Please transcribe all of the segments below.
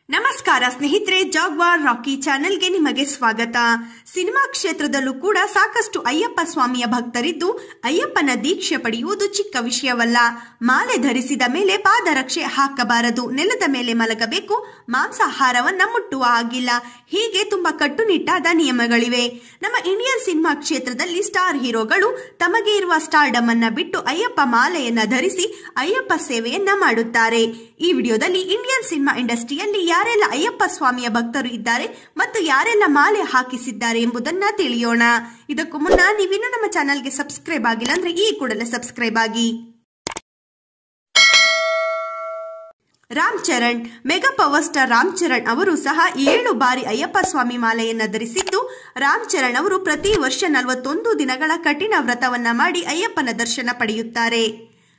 ನಮಸ್ಕಾರ ಸ್ನೇಹಿತರೆ, ಜಾಗ್ವಾರ್ ರಾಕಿ ಚಾನೆಲ್ಗೆ ನಿಮಗೆ ಸ್ವಾಗತ. ಸಿನಿಮಾ ಕ್ಷೇತ್ರದಲ್ಲೂ ಕೂಡ ಸಾಕಷ್ಟು ಅಯ್ಯಪ್ಪ ಸ್ವಾಮಿಯ ಭಕ್ತರಿದ್ದು ಅಯ್ಯಪ್ಪನ ದೀಕ್ಷೆ ಪಡೆಯುವುದು ಚಿಕ್ಕ ವಿಷಯವಲ್ಲ. ಮಾಲೆ ಧರಿಸಿದ ಮೇಲೆ ಪಾದರಕ್ಷೆ ಹಾಕಬಾರದು, ನೆಲದ ಮೇಲೆ ಮಲಗಬೇಕು, ಮಾಂಸಾಹಾರವನ್ನ ಮುಟ್ಟುವ ಹಾಗಿಲ್ಲ. ಹೀಗೆ ತುಂಬಾ ಕಟ್ಟುನಿಟ್ಟಾದ ನಿಯಮಗಳಿವೆ. ನಮ್ಮ ಇಂಡಿಯನ್ ಸಿನಿಮಾ ಕ್ಷೇತ್ರದಲ್ಲಿ ಸ್ಟಾರ್ ಹೀರೋಗಳು ತಮಗೆ ಇರುವ ಸ್ಟಾರ್ಡಮ್ ಅನ್ನ ಬಿಟ್ಟು ಅಯ್ಯಪ್ಪ ಮಾಲೆಯನ್ನ ಧರಿಸಿ ಅಯ್ಯಪ್ಪ ಸೇವೆಯನ್ನ ಮಾಡುತ್ತಾರೆ. ಈ ವಿಡಿಯೋದಲ್ಲಿ ಇಂಡಿಯನ್ ಸಿನಿಮಾ ಇಂಡಸ್ಟ್ರಿಯಲ್ಲಿ ಯಾರೆಲ್ಲ ಅಯ್ಯಪ್ಪ ಸ್ವಾಮಿಯ ಭಕ್ತರು ಇದ್ದಾರೆ ಮತ್ತು ಯಾರೆಲ್ಲ ಮಾಲೆ ಹಾಕಿಸಿದ್ದಾರೆ ಎಂಬುದನ್ನ ತಿಳಿಯೋಣ. ಇದಕ್ಕೂ ಮುನ್ನ ನೀವಿನ್ನೂ ನಮ್ಮ ಚಾನೆಲ್ಗೆ ಸಬ್ಸ್ಕ್ರೈಬ್ ಆಗಿಲ್ಲ ಅಂದ್ರೆ ಈ ಕೂಡಲೇ ಸಬ್ಸ್ಕ್ರೈಬ್ ಆಗಿ. Ram Charan, mega power star Ram Charan ಅವರು ಸಹ 7 ಬಾರಿ ಅಯ್ಯಪ್ಪ ಸ್ವಾಮಿ ಮಾಲೆಯನ್ನ ಧರಿಸಿದ್ದು, ರಾಮ್ ಚರಣ್ ಅವರು ಪ್ರತಿ ವರ್ಷ 41 ದಿನಗಳ ಕಠಿಣ ವ್ರತವನ್ನ ಮಾಡಿ ಅಯ್ಯಪ್ಪನ ದರ್ಶನ ಪಡೆಯುತ್ತಾರೆ.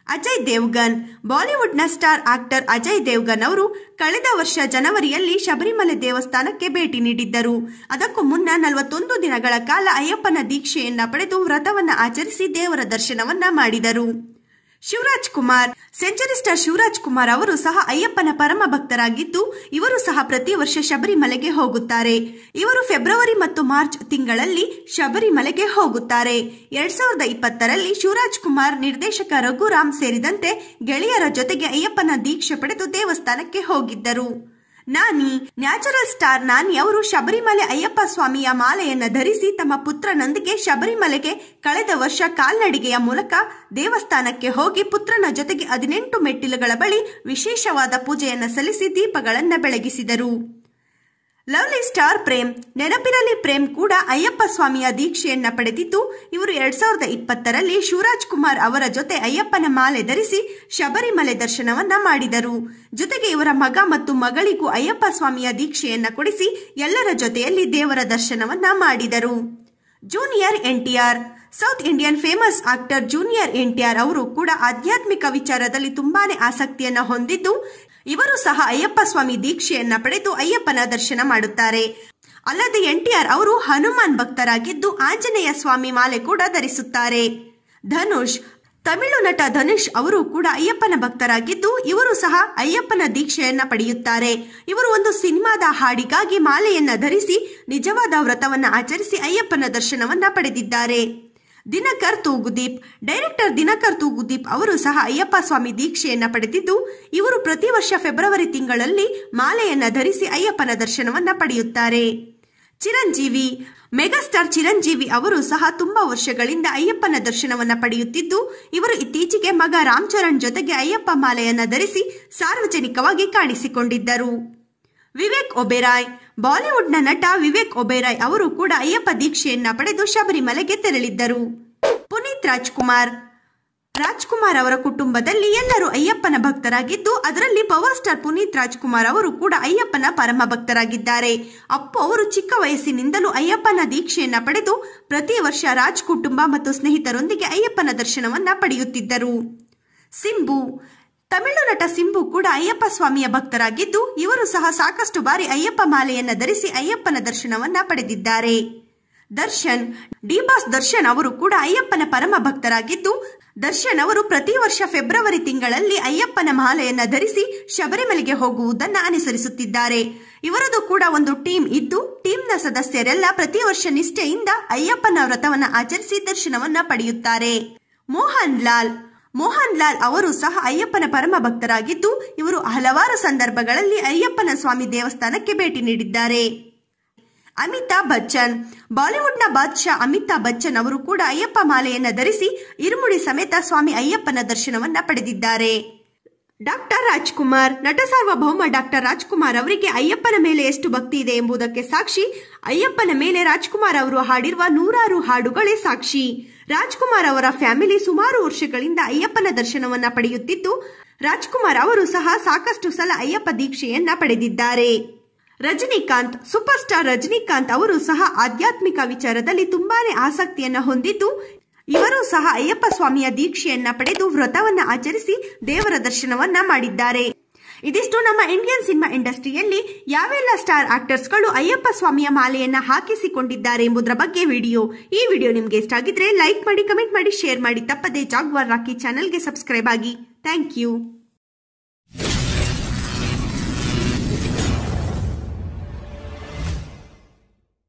ಅಜಯ್ ದೇವ್ಗನ್, ಬಾಲಿವುಡ್ನ ಸ್ಟಾರ್ ಆಕ್ಟರ್ ಅಜಯ್ ದೇವ್ಗನ್ ಅವರು ಕಳೆದ ವರ್ಷ ಜನವರಿಯಲ್ಲಿ ಶಬರಿಮಲೆ ದೇವಸ್ಥಾನಕ್ಕೆ ಭೇಟಿ ನೀಡಿದ್ದರು. ಅದಕ್ಕೂ ಮುನ್ನ 41 ದಿನಗಳ ಕಾಲ ಅಯ್ಯಪ್ಪನ ದೀಕ್ಷೆಯನ್ನ ಪಡೆದು ವ್ರತವನ್ನ ಆಚರಿಸಿ ದೇವರ ದರ್ಶನವನ್ನ ಮಾಡಿದರು. ಶಿವರಾಜ್ ಕುಮಾರ್, ಸೆಂಚುರಿ ಸ್ಟಾರ್ ಶಿವರಾಜ್ ಕುಮಾರ್ ಅವರು ಸಹ ಅಯ್ಯಪ್ಪನ ಪರಮ ಭಕ್ತರಾಗಿದ್ದು, ಇವರು ಸಹ ಪ್ರತಿ ವರ್ಷ ಶಬರಿಮಲೆಗೆ ಹೋಗುತ್ತಾರೆ. ಇವರು ಫೆಬ್ರವರಿ ಮತ್ತು ಮಾರ್ಚ್ ತಿಂಗಳಲ್ಲಿ ಶಬರಿಮಲೆಗೆ ಹೋಗುತ್ತಾರೆ. 2020ರಲ್ಲಿ ಶಿವರಾಜ್ ಕುಮಾರ್, ನಿರ್ದೇಶಕ ರಘುರಾಮ್ ಸೇರಿದಂತೆ ಗೆಳೆಯರ ಜೊತೆಗೆ ಅಯ್ಯಪ್ಪನ ದೀಕ್ಷೆ ಪಡೆದು ದೇವಸ್ಥಾನಕ್ಕೆ ಹೋಗಿದ್ದರು. ನಾನಿ, ನ್ಯಾಚುರಲ್ ಸ್ಟಾರ್ ನಾನಿ ಅವರು ಶಬರಿಮಲೆ ಅಯ್ಯಪ್ಪ ಸ್ವಾಮಿಯ ಮಾಲೆಯನ್ನ ಧರಿಸಿ ತಮ್ಮ ಪುತ್ರನೊಂದಿಗೆ ಶಬರಿಮಲೆಗೆ ಕಳೆದ ವರ್ಷ ಕಾಲ್ನಡಿಗೆಯ ಮೂಲಕ ದೇವಸ್ಥಾನಕ್ಕೆ ಹೋಗಿ ಪುತ್ರನ ಜೊತೆಗೆ 18 ಮೆಟ್ಟಿಲುಗಳ ಬಳಿ ವಿಶೇಷವಾದ ಪೂಜೆಯನ್ನ ಸಲ್ಲಿಸಿ ದೀಪಗಳನ್ನ ಬೆಳಗಿಸಿದರು. ಲವ್ಲಿ ಸ್ಟಾರ್ ಪ್ರೇಮ್, ನೆನಪಿರಲಿ ಪ್ರೇಮ್ ಕೂಡ ಅಯ್ಯಪ್ಪ ಸ್ವಾಮಿಯ ದೀಕ್ಷೆಯನ್ನ ಪಡೆದಿದ್ದು, ಇವರು 2020ರಲ್ಲಿ ಶಿವರಾಜ್ ಕುಮಾರ್ ಅವರ ಜೊತೆ ಅಯ್ಯಪ್ಪನ ಮಾಲೆ ಧರಿಸಿ ಶಬರಿಮಲೆ ದರ್ಶನವನ್ನ ಮಾಡಿದರು. ಜೊತೆಗೆ ಇವರ ಮಗ ಮತ್ತು ಮಗಳಿಗೂ ಅಯ್ಯಪ್ಪ ಸ್ವಾಮಿಯ ದೀಕ್ಷೆಯನ್ನ ಕೊಡಿಸಿ ಎಲ್ಲರ ಜೊತೆಯಲ್ಲಿ ದೇವರ ದರ್ಶನವನ್ನ ಮಾಡಿದರು. Junior NTR, south Indian famous actor junior NTR ಅವರು ಕೂಡ ಆಧ್ಯಾತ್ಮಿಕ ವಿಚಾರದಲ್ಲಿ ತುಂಬಾನೇ ಆಸಕ್ತಿಯನ್ನ ಹೊಂದಿದ್ದು, ಇವರು ಸಹ ಅಯ್ಯಪ್ಪ ಸ್ವಾಮಿ ದೀಕ್ಷೆಯನ್ನ ಪಡೆದು ಅಯ್ಯಪ್ಪನ ದರ್ಶನ ಮಾಡುತ್ತಾರೆ. ಅಲ್ಲದೆ ಎನ್ಟಿಆರ್ ಅವರು ಹನುಮಾನ್ ಭಕ್ತರಾಗಿದ್ದು ಆಂಜನೇಯ ಸ್ವಾಮಿ ಮಾಲೆ ಕೂಡ ಧರಿಸುತ್ತಾರೆ. ಧನುಷ್, ತಮಿಳು ನಟ ಧನುಷ್ ಅವರು ಕೂಡ ಅಯ್ಯಪ್ಪನ ಭಕ್ತರಾಗಿದ್ದು, ಇವರು ಸಹ ಅಯ್ಯಪ್ಪನ ದೀಕ್ಷೆಯನ್ನ ಪಡೆಯುತ್ತಾರೆ. ಇವರು ಒಂದು ಸಿನಿಮಾದ ಹಾಡಿಗಾಗಿ ಮಾಲೆಯನ್ನ ಧರಿಸಿ ನಿಜವಾದ ವ್ರತವನ್ನ ಆಚರಿಸಿ ಅಯ್ಯಪ್ಪನ ದರ್ಶನವನ್ನ ಪಡೆದಿದ್ದಾರೆ. ದಿನಕರ್ ತೂಗುದೀಪ್, ಡೈರೆಕ್ಟರ್ ದಿನಕರ್ ತೂಗುದೀಪ್ ಅವರು ಸಹ ಅಯ್ಯಪ್ಪ ಸ್ವಾಮಿ ದೀಕ್ಷೆಯನ್ನ ಪಡೆದಿದ್ದು, ಇವರು ಪ್ರತಿ ವರ್ಷ ಫೆಬ್ರವರಿ ತಿಂಗಳಲ್ಲಿ ಮಾಲೆಯನ್ನ ಧರಿಸಿ ಅಯ್ಯಪ್ಪನ ದರ್ಶನವನ್ನ ಪಡೆಯುತ್ತಾರೆ. ಚಿರಂಜೀವಿ, ಮೆಗಾಸ್ಟಾರ್ ಚಿರಂಜೀವಿ ಅವರು ಸಹ ತುಂಬಾ ವರ್ಷಗಳಿಂದ ಅಯ್ಯಪ್ಪನ ದರ್ಶನವನ್ನ ಪಡೆಯುತ್ತಿದ್ದು, ಇವರು ಇತ್ತೀಚೆಗೆ ಮಗ ರಾಮ್ ಚರಣ್ ಜೊತೆಗೆ ಅಯ್ಯಪ್ಪ ಮಾಲೆಯನ್ನ ಧರಿಸಿ ಸಾರ್ವಜನಿಕವಾಗಿ ಕಾಣಿಸಿಕೊಂಡಿದ್ದರು. ವಿವೇಕ್ ಒಬೆರಾಯ್, ಬಾಲಿವುಡ್ನ ನಟ ವಿವೇಕ್ ಒಬೆರಾಯ್ ಅವರು ಕೂಡ ಅಯ್ಯಪ್ಪ ದೀಕ್ಷೆಯನ್ನ ಪಡೆದು ಶಬರಿಮಲೆಗೆ ತೆರಳಿದ್ದರು. ಪುನೀತ್ ರಾಜ್ಕುಮಾರ್ ಅವರ ಕುಟುಂಬದಲ್ಲಿ ಎಲ್ಲರೂ ಅಯ್ಯಪ್ಪನ ಭಕ್ತರಾಗಿದ್ದು, ಅದರಲ್ಲಿ ಪವರ್ ಸ್ಟಾರ್ ಪುನೀತ್ ರಾಜ್ಕುಮಾರ್ ಅವರು ಕೂಡ ಅಯ್ಯಪ್ಪನ ಪರಮ ಭಕ್ತರಾಗಿದ್ದಾರೆ. ಅಪ್ಪು ಅವರು ಚಿಕ್ಕ ವಯಸ್ಸಿನಿಂದಲೂ ಅಯ್ಯಪ್ಪನ ದೀಕ್ಷೆಯನ್ನ ಪಡೆದು ಪ್ರತಿ ವರ್ಷ ರಾಜ್ ಕುಟುಂಬ ಮತ್ತು ಸ್ನೇಹಿತರೊಂದಿಗೆ ಅಯ್ಯಪ್ಪನ ದರ್ಶನವನ್ನ ಪಡೆಯುತ್ತಿದ್ದರು. ಸಿಂಬು, ತಮಿಳು ನಟ ಸಿಂಬು ಕೂಡ ಅಯ್ಯಪ್ಪ ಸ್ವಾಮಿಯ ಭಕ್ತರಾಗಿದ್ದು, ಇವರು ಸಹ ಸಾಕಷ್ಟು ಬಾರಿ ಅಯ್ಯಪ್ಪ ಮಾಲೆಯನ್ನ ಧರಿಸಿ ಅಯ್ಯಪ್ಪನ ದರ್ಶನವನ್ನ ಪಡೆದಿದ್ದಾರೆ. ದರ್ಶನ್, ಡಿ ಬಾಸ್ ದರ್ಶನ್ ಅವರು ಕೂಡ ಅಯ್ಯಪ್ಪನ ಪರಮ ಭಕ್ತರಾಗಿದ್ದು, ದರ್ಶನ್ ಅವರು ಪ್ರತಿ ವರ್ಷ ಫೆಬ್ರವರಿ ತಿಂಗಳಲ್ಲಿ ಅಯ್ಯಪ್ಪನ ಮಾಲೆಯನ್ನ ಧರಿಸಿ ಶಬರಿಮಲೆಗೆ ಹೋಗುವುದನ್ನ ಅನುಸರಿಸುತ್ತಿದ್ದಾರೆ. ಇವರದು ಕೂಡ ಒಂದು ಟೀಮ್ ಇದ್ದು, ಟೀಮ್ನ ಸದಸ್ಯರೆಲ್ಲ ಪ್ರತಿ ವರ್ಷ ನಿಷ್ಠೆಯಿಂದ ಅಯ್ಯಪ್ಪನ ವ್ರತವನ್ನ ಆಚರಿಸಿ ದರ್ಶನವನ್ನ ಪಡೆಯುತ್ತಾರೆ. ಮೋಹನ್ ಲಾಲ್ ಅವರು ಸಹ ಅಯ್ಯಪ್ಪನ ಪರಮ ಭಕ್ತರಾಗಿದ್ದು, ಇವರು ಹಲವಾರು ಸಂದರ್ಭಗಳಲ್ಲಿ ಅಯ್ಯಪ್ಪನ ಸ್ವಾಮಿ ದೇವಸ್ಥಾನಕ್ಕೆ ಭೇಟಿ ನೀಡಿದ್ದಾರೆ. ಅಮಿತಾಬ್ ಬಚ್ಚನ್, ಬಾಲಿವುಡ್ನ ಬಾದ್ಶಾ ಅಮಿತಾಬ್ ಬಚ್ಚನ್ ಅವರು ಕೂಡ ಅಯ್ಯಪ್ಪ ಮಾಲೆಯನ್ನ ಧರಿಸಿ ಇರುಮುಡಿ ಸಮೇತ ಸ್ವಾಮಿ ಅಯ್ಯಪ್ಪನ ದರ್ಶನವನ್ನ ಪಡೆದಿದ್ದಾರೆ. ಡಾಕ್ಟರ್ ರಾಜ್ಕುಮಾರ್, ನಟ ಸಾರ್ವಭೌಮ ಡಾಕ್ಟರ್ ರಾಜ್ಕುಮಾರ್ ಅವರಿಗೆ ಅಯ್ಯಪ್ಪನ ಮೇಲೆ ಎಷ್ಟು ಭಕ್ತಿ ಇದೆ ಎಂಬುದಕ್ಕೆ ಸಾಕ್ಷಿ ಅಯ್ಯಪ್ಪನ ಮೇಲೆ ರಾಜ್ಕುಮಾರ್ ಅವರು ಹಾಡಿರುವ 100 ಹಾಡುಗಳೇ ಸಾಕ್ಷಿ. ರಾಜ್ಕುಮಾರ್ ಅವರ ಫ್ಯಾಮಿಲಿ ಸುಮಾರು ವರ್ಷಗಳಿಂದ ಅಯ್ಯಪ್ಪನ ದರ್ಶನವನ್ನ ಪಡೆಯುತ್ತಿದ್ದು, ರಾಜ್ಕುಮಾರ್ ಅವರು ಸಹ ಸಾಕಷ್ಟು ಸಲ ಅಯ್ಯಪ್ಪ ದೀಕ್ಷೆಯನ್ನ ಪಡೆದಿದ್ದಾರೆ. ರಜನಿಕಾಂತ್, ಸೂಪರ್ ಸ್ಟಾರ್ ರಜನಿಕಾಂತ್ ಅವರು ಸಹ ಆಧ್ಯಾತ್ಮಿಕ ವಿಚಾರದಲ್ಲಿ ತುಂಬಾನೇ ಆಸಕ್ತಿಯನ್ನ ಹೊಂದಿದ್ದು, ಇವರು ಸಹ ಅಯ್ಯಪ್ಪ ಸ್ವಾಮಿಯ ದೀಕ್ಷೆಯನ್ನ ಪಡೆದು ವ್ರತವನ್ನ ಆಚರಿಸಿ ದೇವರ ದರ್ಶನವನ್ನ ಮಾಡಿದ್ದಾರೆ. ಇದಿಷ್ಟು ನಮ್ಮ ಇಂಡಿಯನ್ ಸಿನಿಮಾ ಇಂಡಸ್ಟ್ರಿಯಲ್ಲಿ ಯಾವೆಲ್ಲ ಸ್ಟಾರ್ ಆಕ್ಟರ್ಸ್ಗಳು ಅಯ್ಯಪ್ಪ ಸ್ವಾಮಿಯ ಮಾಲೆಯನ್ನ ಹಾಕಿಸಿಕೊಂಡಿದ್ದಾರೆ ಎಂಬುದರ ಬಗ್ಗೆ ವಿಡಿಯೋ. ಈ ವಿಡಿಯೋ ನಿಮ್ಗೆ ಇಷ್ಟ ಆಗಿದ್ರೆ ಲೈಕ್ ಮಾಡಿ, ಕಮೆಂಟ್ ಮಾಡಿ, ಶೇರ್ ಮಾಡಿ. ತಪ್ಪದೆ ಜಾಗ್ವಾರ್ ರಾಕಿ ಚಾನೆಲ್ಗೆ ಸಬ್ಸ್ಕ್ರೈಬ್ ಆಗಿ. Thank you.